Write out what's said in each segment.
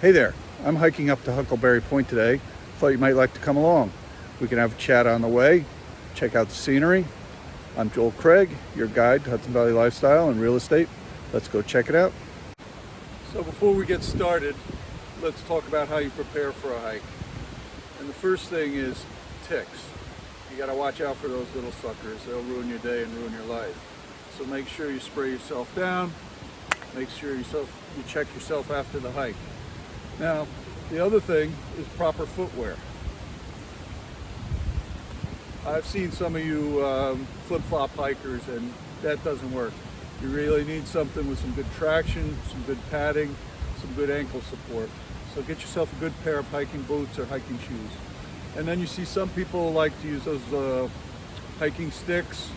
Hey there, I'm hiking up to Huckleberry Point today. Thought you might like to come along. We can have a chat on the way, check out the scenery. I'm Joel Craig, your guide to Hudson Valley lifestyle and real estate. Let's go check it out. So before we get started, let's talk about how you prepare for a hike. And the first thing is ticks. You gotta watch out for those little suckers. They'll ruin your day and ruin your life. So make sure you spray yourself down. Make sure you check yourself after the hike. Now, the other thing is proper footwear. I've seen some of you flip-flop hikers, and that doesn't work. You really need something with some good traction, some good padding, some good ankle support. So get yourself a good pair of hiking boots or hiking shoes. And then you see some people like to use those hiking sticks.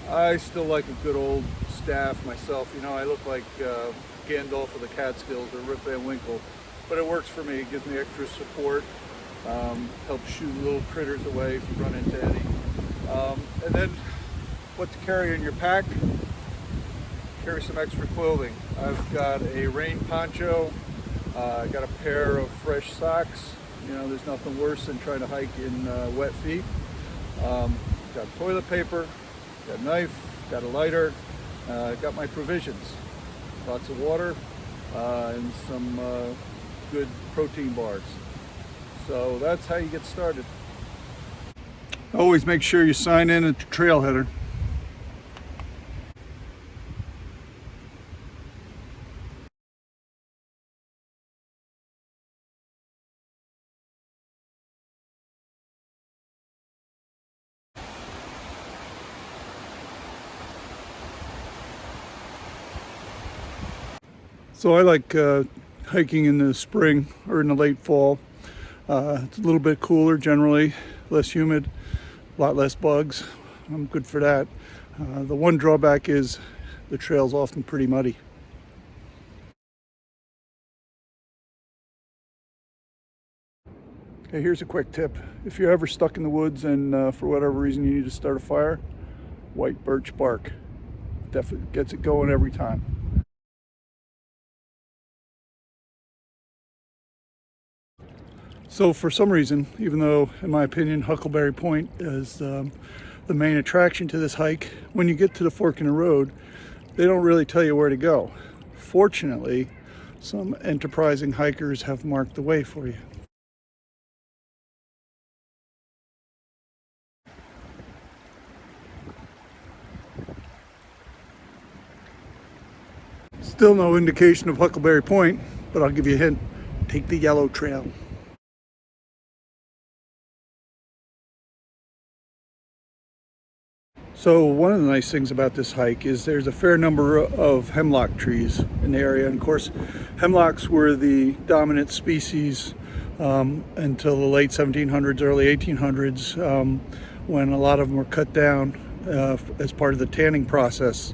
I still like a good old staff myself. You know, I look like Gandalf of the Catskills or Rip Van Winkle. But it works for me. It gives me extra support, helps shoot little critters away if you run into any. And then what to carry in your pack, carry some extra clothing. I've got a rain poncho, I got a pair of fresh socks. You know, there's nothing worse than trying to hike in wet feet. Got toilet paper, got a knife, got a lighter, got my provisions. Lots of water and some good protein bars. So that's how you get started. Always make sure you sign in at the trailheader. So I like hiking in the spring or in the late fall. It's a little bit cooler generally, less humid, a lot less bugs. I'm good for that. The one drawback is the trail's often pretty muddy. Okay, here's a quick tip. If you're ever stuck in the woods and for whatever reason you need to start a fire, white birch bark definitely gets it going every time. So for some reason, even though in my opinion Huckleberry Point is the main attraction to this hike, when you get to the fork in the road, they don't really tell you where to go. Fortunately, some enterprising hikers have marked the way for you. Still no indication of Huckleberry Point, but I'll give you a hint. Take the yellow trail. So one of the nice things about this hike is there's a fair number of hemlock trees in the area. And of course, hemlocks were the dominant species until the late 1700s, early 1800s, when a lot of them were cut down as part of the tanning process.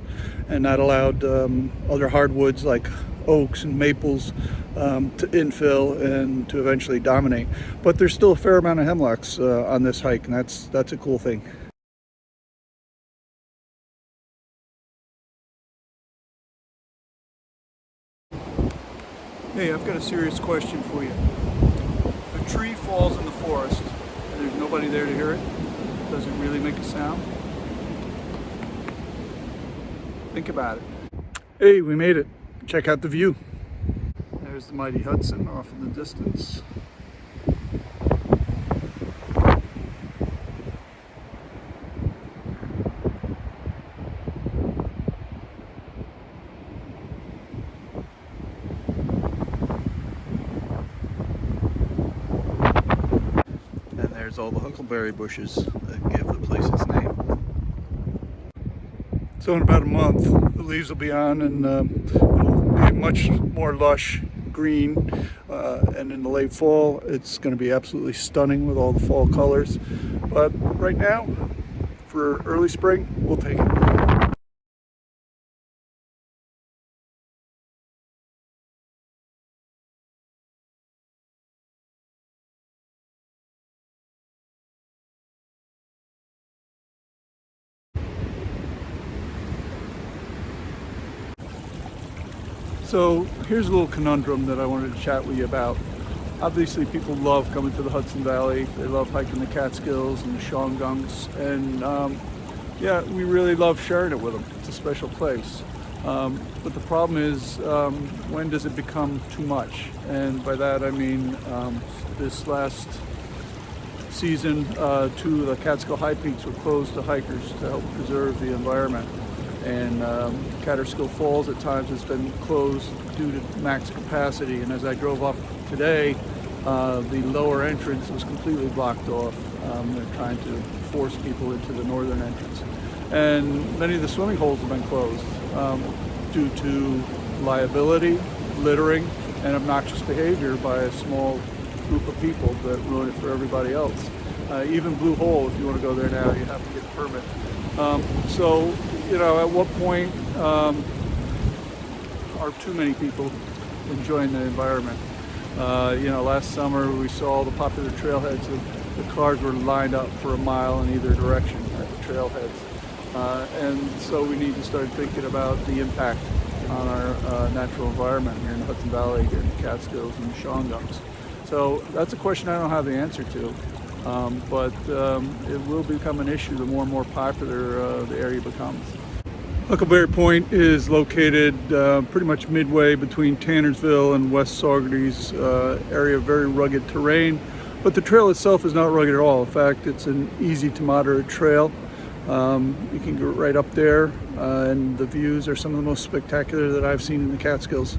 And that allowed other hardwoods like oaks and maples to infill and to eventually dominate. But there's still a fair amount of hemlocks on this hike, and that's a cool thing. Hey, I've got a serious question for you. If a tree falls in the forest and there's nobody there to hear it, does it really make a sound? Think about it. Hey, we made it. Check out the view. There's the mighty Hudson off in the distance. There's all the huckleberry bushes that give the place its name. So in about a month, the leaves will be on and it'll be much more lush green. And in the late fall, it's going to be absolutely stunning with all the fall colors. But right now, for early spring, we'll take it. So here's a little conundrum that I wanted to chat with you about. Obviously people love coming to the Hudson Valley. They love hiking the Catskills and the Shawangums, and yeah, we really love sharing it with them. It's a special place. But the problem is, when does it become too much? And by that I mean, this last season, 2 of the Catskill high peaks were closed to hikers to help preserve the environment. And Catskill Falls at times has been closed due to max capacity. And as I drove up today, the lower entrance was completely blocked off. They're trying to force people into the northern entrance. And many of the swimming holes have been closed due to liability, littering, and obnoxious behavior by a small group of people that ruin it for everybody else. Even Blue Hole, if you want to go there now, you have to get a permit. So, you know, at what point are too many people enjoying the environment? You know, last summer we saw all the popular trailheads. The cars were lined up for a mile in either direction at the trailheads. And so we need to start thinking about the impact on our natural environment here in the Hudson Valley, here in the Catskills and the Shawangums. So that's a question I don't have the answer to, but it will become an issue the more and more popular the area becomes. Huckleberry Point is located pretty much midway between Tannersville and West Saugerties area, very rugged terrain, but the trail itself is not rugged at all. In fact, it's an easy to moderate trail. You can go right up there, and the views are some of the most spectacular that I've seen in the Catskills.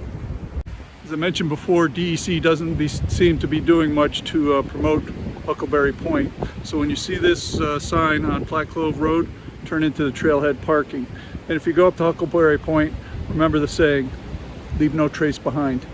As I mentioned before, DEC doesn't seem to be doing much to promote Huckleberry Point. So when you see this sign on Flat Clove Road, turn into the trailhead parking. And if you go up to Huckleberry Point, remember the saying, leave no trace behind.